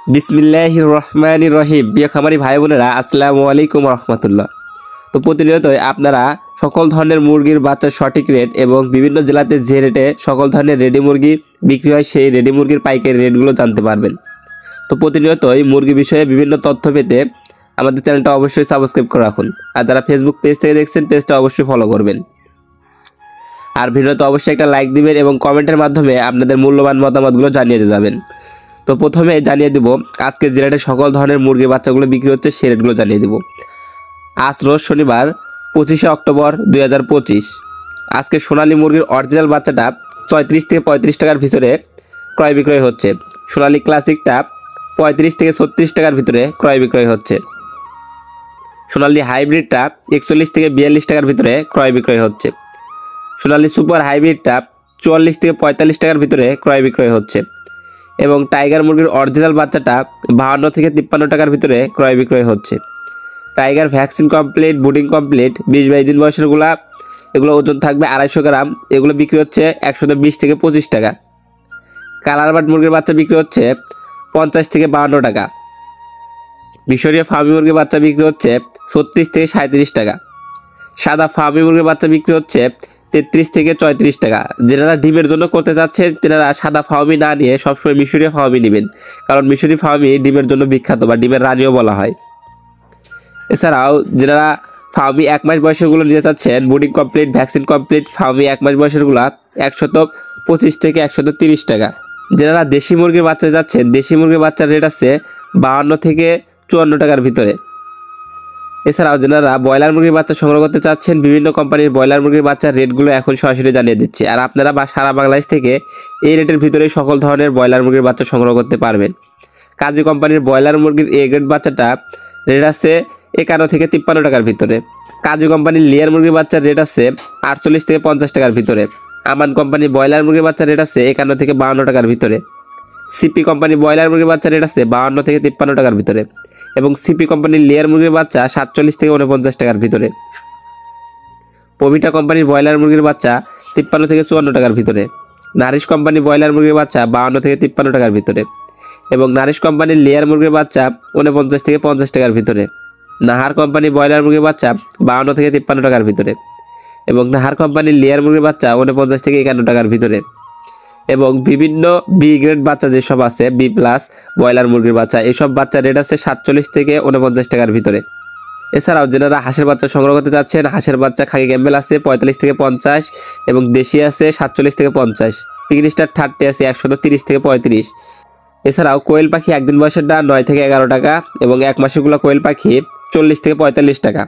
বিসমিল্লাহির রহমানির রহিম। প্রিয় খামারি ভাই বোনেরা, আসসালামু আলাইকুম রহমতুল্লাহ। তো প্রতিনিয়তই আপনারা সকল ধরনের মুরগির বাচ্চার সঠিক রেট এবং বিভিন্ন জেলাতে যে রেটে সকল ধরনের রেডি মুরগি বিক্রি হয় সেই রেডি মুরগির পাইকারি রেটগুলো জানতে পারবেন। তো প্রতিনিয়তই মুরগি বিষয়ে বিভিন্ন তথ্য পেতে আমাদের চ্যানেলটা অবশ্যই সাবস্ক্রাইব করে রাখুন। আর যারা ফেসবুক পেজ থেকে দেখছেন পেজটা অবশ্যই ফলো করবেন। আর ভিডিওতে অবশ্যই একটা লাইক দিবেন এবং কমেন্টের মাধ্যমে আপনাদের মূল্যবান মতামতগুলো জানিয়ে যাবেন। তো প্রথমে জানিয়ে দেব আজকে যে রেটে সকল ধরনের মুরগির বাচ্চাগুলো বিক্রি হচ্ছে সেই রেটগুলো জানিয়ে দেব। আজ রোজ শনিবার 25শে অক্টোবর 2025। আজকে সোনালী মুরগির অরিজিনাল বাচ্চাটা 34 থেকে 35 টাকার ভিতরে ক্রয় বিক্রয় হচ্ছে। সোনালী ক্লাসিকটা 35 থেকে 36 টাকার ভিতরে ক্রয় বিক্রয় হচ্ছে। সোনালী হাইব্রিডটা 41 থেকে 42 টাকার ভিতরে ক্রয় বিক্রয় হচ্ছে। সোনালী সুপার হাইব্রিডটা 44 থেকে 45 টাকার ভিতরে ক্রয় বিক্রয় হচ্ছে। এবং টাইগার মুরগির অরিজিনাল বাচ্চাটা 52 থেকে 53 টাকার ভিতরে ক্রয় বিক্রয় হচ্ছে। টাইগার ভ্যাকসিন কমপ্লিট, বুডিং কমপ্লিট, 20-22 দিন বয়সেরগুলা, এগুলো ওজন থাকবে 250 গ্রাম, এগুলো বিক্রি হচ্ছে 120 থেকে 25 টাকা। কালার বাট মুরগির বাচ্চা বিক্রি হচ্ছে 50 থেকে 52 টাকা। মিশরীয় ফার্মি মুরগির বাচ্চা বিক্রি হচ্ছে 36 থেকে 37 টাকা। সাদা ফার্মি মুরগির বাচ্চা বিক্রি হচ্ছে 33 থেকে 34 টাকা। যারা ডিমের জন্য করতে চাচ্ছেন তেনারা সাদা ফার্মি না নিয়ে সবসময় মিশরীয় ফার্মি নেবেন, কারণ মিশরীয় ফার্মি ডিমের জন্য বিখ্যাত বা ডিমের রানীও বলা হয়। এছাড়াও যারা ফার্মি 1 মাস বয়সেরগুলো নিতে চাচ্ছেন, বুডিং কমপ্লিট, ভ্যাকসিন কমপ্লিট, ফার্মি 1 মাস বয়সেরগুলো 125 থেকে 130 টাকা। যারা দেশি মুরগির বাচ্চা যাচ্ছেন, দেশি মুরগির বাচ্চার রেট আছে 52 থেকে 54 টাকার ভিতরে। এছাড়াও যারা ব্রয়লার মুরগির বাচ্চা সংগ্রহ করতে চাচ্ছেন, বিভিন্ন কোম্পানির ব্রয়লার মুরগির বাচ্চার রেটগুলো এখন সরাসরি জানিয়ে দিচ্ছি। আর আপনারা সারা বাংলাদেশ থেকে এই রেটের ভিতরে সকল ধরনের ব্রয়লার মুরগির বাচ্চা সংগ্রহ করতে পারবেন। কাজী কোম্পানির ব্রয়লার মুরগির এ গ্রেড বাচ্চাটা রেট আছে 51 থেকে 53 টাকার ভিতরে। কাজী কোম্পানির লেয়ার মুরগির বাচ্চার রেট আছে 48 থেকে 50 টাকার ভিতরে। আমান কোম্পানির ব্রয়লার মুরগির বাচ্চার রেট আছে 51 থেকে 52 টাকার ভিতরে। সিপি কোম্পানির ব্রয়লার মুরগির বাচ্চার রেট আছে 52 থেকে 53 টাকার ভিতরে। এবং সিপি কোম্পানির লেয়ার মুরগির বাচ্চা 47 থেকে 49 টাকার ভিতরে। পবিটা কোম্পানির ব্রয়লার মুরগির বাচ্চা 53 থেকে 54 টাকার ভিতরে। নারিশ কোম্পানির ব্রয়লার মুরগির বাচ্চা 52 থেকে 53 টাকার ভিতরে। এবং নারিশ কোম্পানির লেয়ার মুরগির বাচ্চা 49 থেকে 50 টাকার ভিতরে। নাহার কোম্পানির ব্রয়লার মুরগির বাচ্চা 52 থেকে 53 টাকার ভিতরে। এবং নাহার কোম্পানির লেয়ার মুরগির বাচ্চা 49 থেকে 51 টাকার ভিতরে। এবং বিভিন্ন বি গ্রেড বাচ্চা যেসব আছে, বি প্লাস ব্রয়লার মুরগির বাচ্চা, এইসব বাচ্চার রেট আছে 47 থেকে 49 টাকার ভিতরে। এছাড়াও যারা হাঁসের বাচ্চা সংগ্রহ করতে চাচ্ছেন, হাঁসের বাচ্চা খাকি ক্যাম্বেল আছে 45 থেকে 50 এবং দেশি আছে 47 থেকে 50। পিগনিস্টার 30 আছে 130 থেকে 35। এছাড়াও কোয়েল পাখি একদিন বয়সেরটা 9 থেকে 11 টাকা এবং 1 মাসেরগুলো কোয়েল পাখি 40 থেকে 45 টাকা।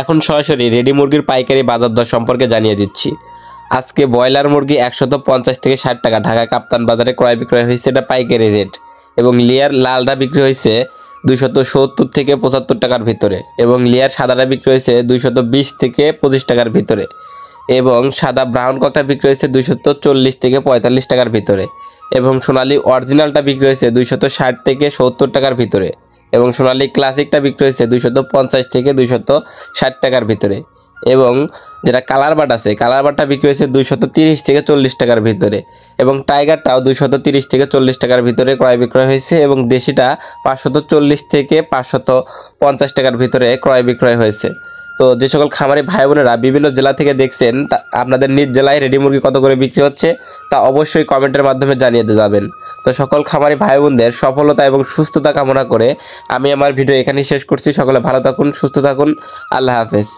এখন সরাসরি রেডি মুরগির পাইকারি বাজার দর সম্পর্কে জানিয়ে দিচ্ছি। আজকে ব্রয়লার মুরগি 150 থেকে 60 টাকা ঢাকা কাপ্তান বাজারে ক্রয় বিক্রয় হয়েছে, এটা পাইকারি রেট। এবং লেয়ার লালটা বিক্রি হয়েছে 270 থেকে 75 টাকার ভিতরে। এবং লেয়ার সাদাটা বিক্রি হয়েছে 220 থেকে 25 টাকার ভিতরে। এবং সাদা ব্রাউন ককটা বিক্রি হয়েছে 240 থেকে 45 টাকার ভিতরে। এবং সোনালী অরিজিনালটা বিক্রি হয়েছে 260 থেকে 70 টাকার ভিতরে। এবং সোনালী ক্লাসিকটা বিক্রি হয়েছে 250 থেকে 260 টাকার ভিতরে। এবং যেটা কালার বাট আছে, কালার বাটটা বিক্রি হয়েছে 230 থেকে 40 টাকার ভিতরে। এবং টাইগারটাও 230 থেকে 40 টাকার ভিতরে ক্রয় বিক্রয় হয়েছে। এবং দেশিটা 540 থেকে 550 টাকার ভিতরে ক্রয় বিক্রয় হয়েছে। তো যে সকল খামারি ভাই বোনেরা বিভিন্ন জেলা থেকে দেখছেন, আপনাদের নিজ জেলায় রেডি মুরগি কত করে বিক্রি হচ্ছে তা অবশ্যই কমেন্টের মাধ্যমে জানিয়ে যাবেন। তো সকল খামারি ভাই বোনদের সফলতা এবং সুস্থতা কামনা করে আমি আমার ভিডিও এখানেই শেষ করছি। সকলে ভালো থাকুন, সুস্থ থাকুন, আল্লাহ হাফেজ।